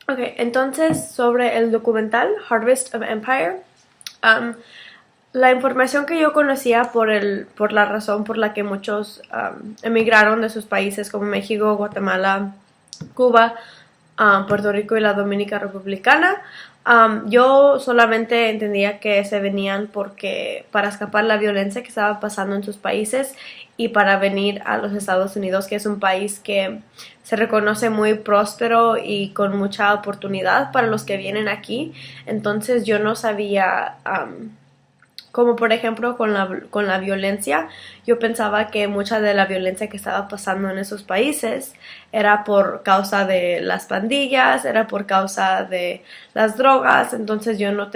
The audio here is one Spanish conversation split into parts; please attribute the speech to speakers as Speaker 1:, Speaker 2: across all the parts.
Speaker 1: Ok, entonces sobre el documental Harvest of Empire, um, la información que yo conocía por la razón por la que muchos emigraron de sus países como México, Guatemala, Cuba, Puerto Rico y la Dominica Republicana. Yo solamente entendía que se venían porque para escapar la violencia que estaba pasando en sus países y para venir a los Estados Unidos, que es un país que se reconoce muy próspero y con mucha oportunidad para los que vienen aquí. Entonces yo no sabía como por ejemplo con la violencia, yo pensaba que mucha de la violencia que estaba pasando en esos países era por causa de las pandillas, era por causa de las drogas, entonces yo no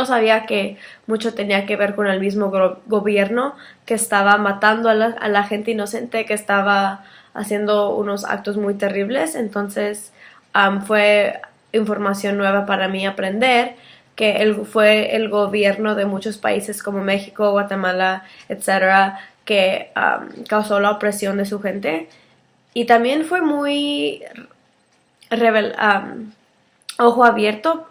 Speaker 1: sabía que mucho tenía que ver con el mismo gobierno que estaba matando a la gente inocente, que estaba haciendo unos actos muy terribles, entonces fue información nueva para mí aprender que fue el gobierno de muchos países como México, Guatemala, etcétera, que causó la opresión de su gente. Y también fue muy rebel, ojo abierto,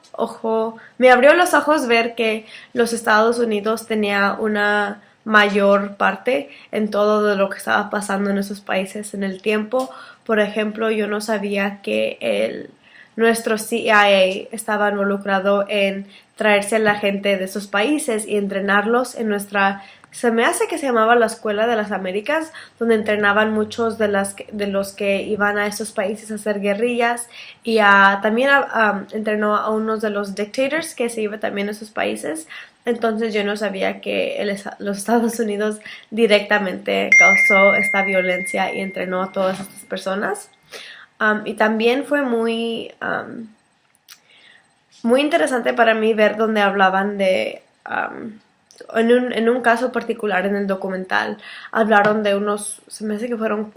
Speaker 1: me abrió los ojos ver que los Estados Unidos tenía una mayor parte en todo de lo que estaba pasando en esos países en el tiempo. Por ejemplo, yo no sabía que nuestro CIA estaba involucrado en traerse a la gente de esos países y entrenarlos en nuestra, se me hace que se llamaba la Escuela de las Américas, donde entrenaban muchos de los que iban a esos países a hacer guerrillas y también entrenó a unos de los dictators que se iban también a esos países. Entonces yo no sabía que los Estados Unidos directamente causó esta violencia y entrenó a todas estas personas. Y también fue muy interesante para mí ver donde hablaban de, en un caso particular en el documental, hablaron de unos, se me hace que fueron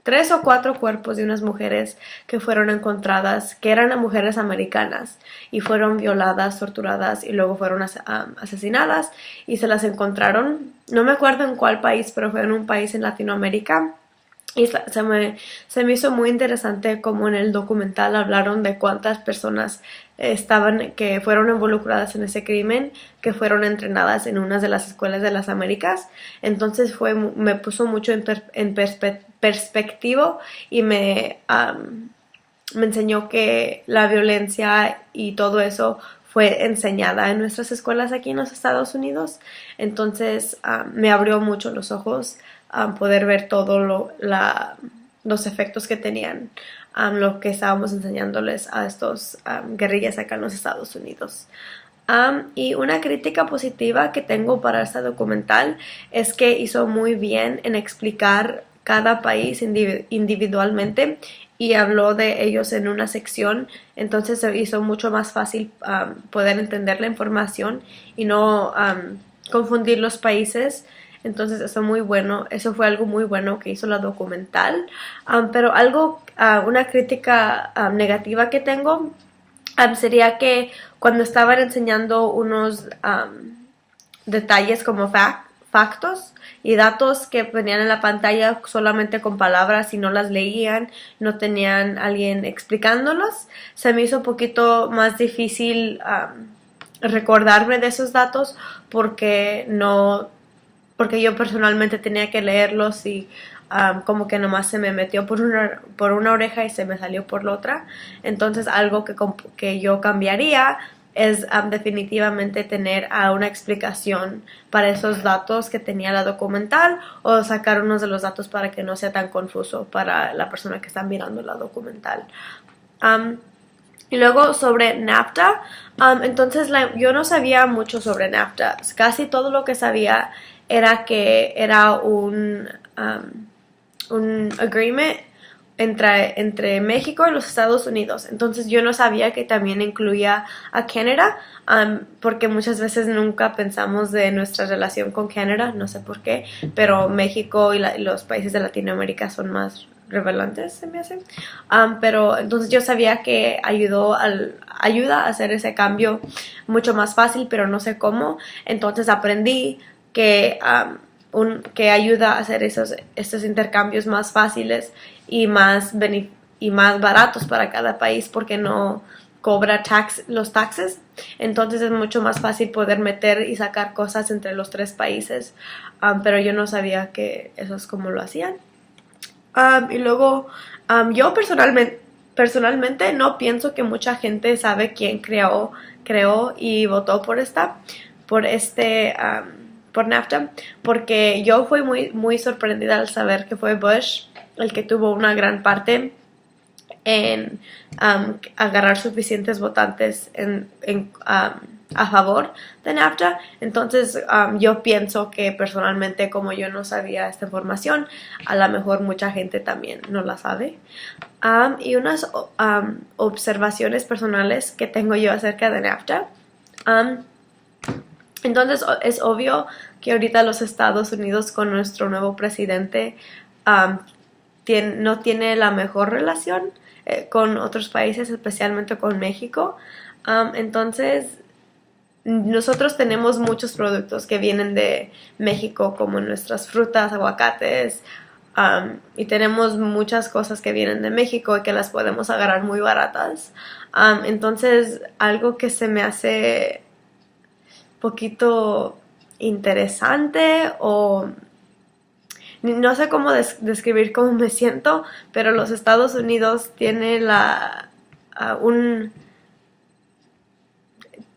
Speaker 1: tres o cuatro cuerpos de unas mujeres que fueron encontradas, que eran mujeres americanas y fueron violadas, torturadas y luego fueron asesinadas y se las encontraron, no me acuerdo en cuál país, pero fue en un país en Latinoamérica. Y se me hizo muy interesante como en el documental hablaron de cuántas personas que fueron involucradas en ese crimen, que fueron entrenadas en una de las escuelas de las Américas. Entonces me puso mucho en perspectiva y me enseñó que la violencia y todo eso fue enseñada en nuestras escuelas aquí en los Estados Unidos. Entonces me abrió mucho los ojos poder ver todos los efectos que tenían lo que estábamos enseñándoles a estos guerrillas acá en los Estados Unidos. Y una crítica positiva que tengo para este documental es que hizo muy bien en explicar cada país individualmente y habló de ellos en una sección, entonces se hizo mucho más fácil poder entender la información y no confundir los países. Entonces eso fue algo muy bueno que hizo la documental. Pero una crítica negativa que tengo sería que cuando estaban enseñando unos detalles como factos y datos que venían en la pantalla solamente con palabras y no las leían, no tenían alguien explicándolos, se me hizo un poquito más difícil recordarme de esos datos porque yo personalmente tenía que leerlos y como que nomás se me metió por una oreja y se me salió por la otra. Entonces algo que yo cambiaría es definitivamente tener una explicación para esos datos que tenía la documental o sacar unos de los datos para que no sea tan confuso para la persona que está mirando la documental. Y luego sobre NAFTA, entonces yo no sabía mucho sobre NAFTA. Casi todo lo que sabía era que era un agreement entre México y los Estados Unidos. Entonces yo no sabía que también incluía a Canadá, porque muchas veces nunca pensamos de nuestra relación con Canadá, no sé por qué, pero México y los países de Latinoamérica son más revelantes, se me hace. Pero entonces yo sabía que ayuda a hacer ese cambio mucho más fácil, pero no sé cómo. Entonces aprendí que ayuda a hacer estos intercambios más fáciles y más y más baratos para cada país porque no cobra los taxes. Entonces es mucho más fácil poder meter y sacar cosas entre los tres países. Pero yo no sabía que eso es como lo hacían. Y luego yo personalmente no pienso que mucha gente sabe quién creó y votó por por NAFTA, porque yo fui muy sorprendida al saber que fue Bush el que tuvo una gran parte en agarrar suficientes votantes a favor de NAFTA. Entonces yo pienso que personalmente, como yo no sabía esta información, a lo mejor mucha gente también no la sabe. Y unas observaciones personales que tengo yo acerca de NAFTA. Entonces es obvio que ahorita los Estados Unidos con nuestro nuevo presidente no tiene la mejor relación con otros países, especialmente con México. Entonces nosotros tenemos muchos productos que vienen de México, como nuestras frutas, aguacates, y tenemos muchas cosas que vienen de México y que las podemos agarrar muy baratas. Entonces algo que se me hace poquito interesante, o no sé cómo describir cómo me siento, pero los Estados Unidos tiene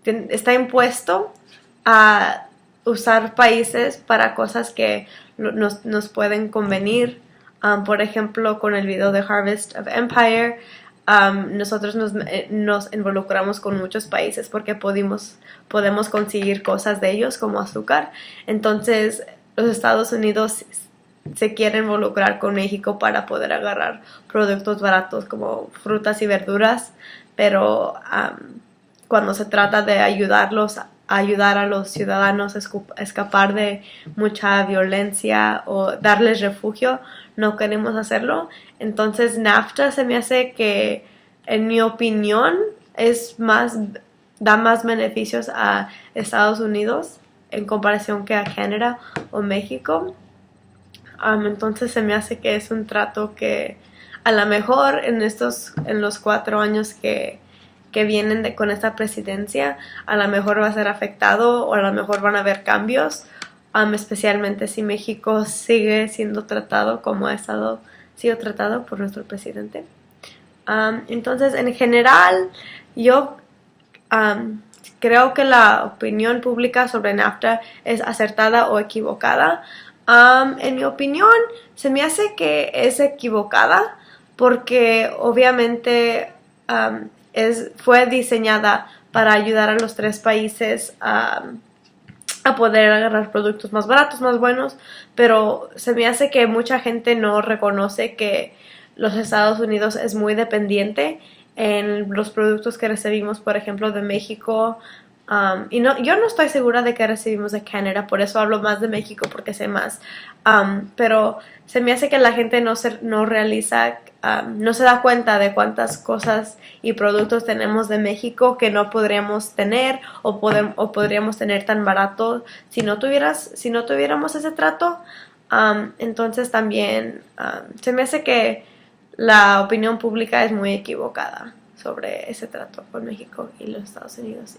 Speaker 1: está impuesto a usar países para cosas que nos pueden convenir. Por ejemplo, con el video de Harvest of Empire, nosotros nos involucramos con muchos países porque podemos conseguir cosas de ellos como azúcar. Entonces los Estados Unidos se quieren involucrar con México para poder agarrar productos baratos como frutas y verduras, pero cuando se trata de ayudar a los ciudadanos a escapar de mucha violencia o darles refugio, no queremos hacerlo. Entonces NAFTA se me hace que, en mi opinión, da más beneficios a Estados Unidos en comparación que a Canadá o México. Entonces se me hace que es un trato que a lo mejor en los 4 años que vienen con esta presidencia, a lo mejor va a ser afectado o a lo mejor van a haber cambios, especialmente si México sigue siendo tratado como ha sido tratado por nuestro presidente. Entonces, en general, yo creo que la opinión pública sobre NAFTA es acertada o equivocada. En mi opinión, se me hace que es equivocada porque obviamente fue diseñada para ayudar a los 3 países a poder agarrar productos más baratos, más buenos, pero se me hace que mucha gente no reconoce que los Estados Unidos es muy dependiente en los productos que recibimos, por ejemplo, de México. Yo no estoy segura de que recibimos de Canadá, por eso hablo más de México porque sé más. Pero se me hace que la gente no realiza, no se da cuenta de cuántas cosas y productos tenemos de México que no podríamos tener o podríamos tener tan barato si no tuviéramos ese trato. Entonces también se me hace que la opinión pública es muy equivocada sobre ese trato con México y los Estados Unidos.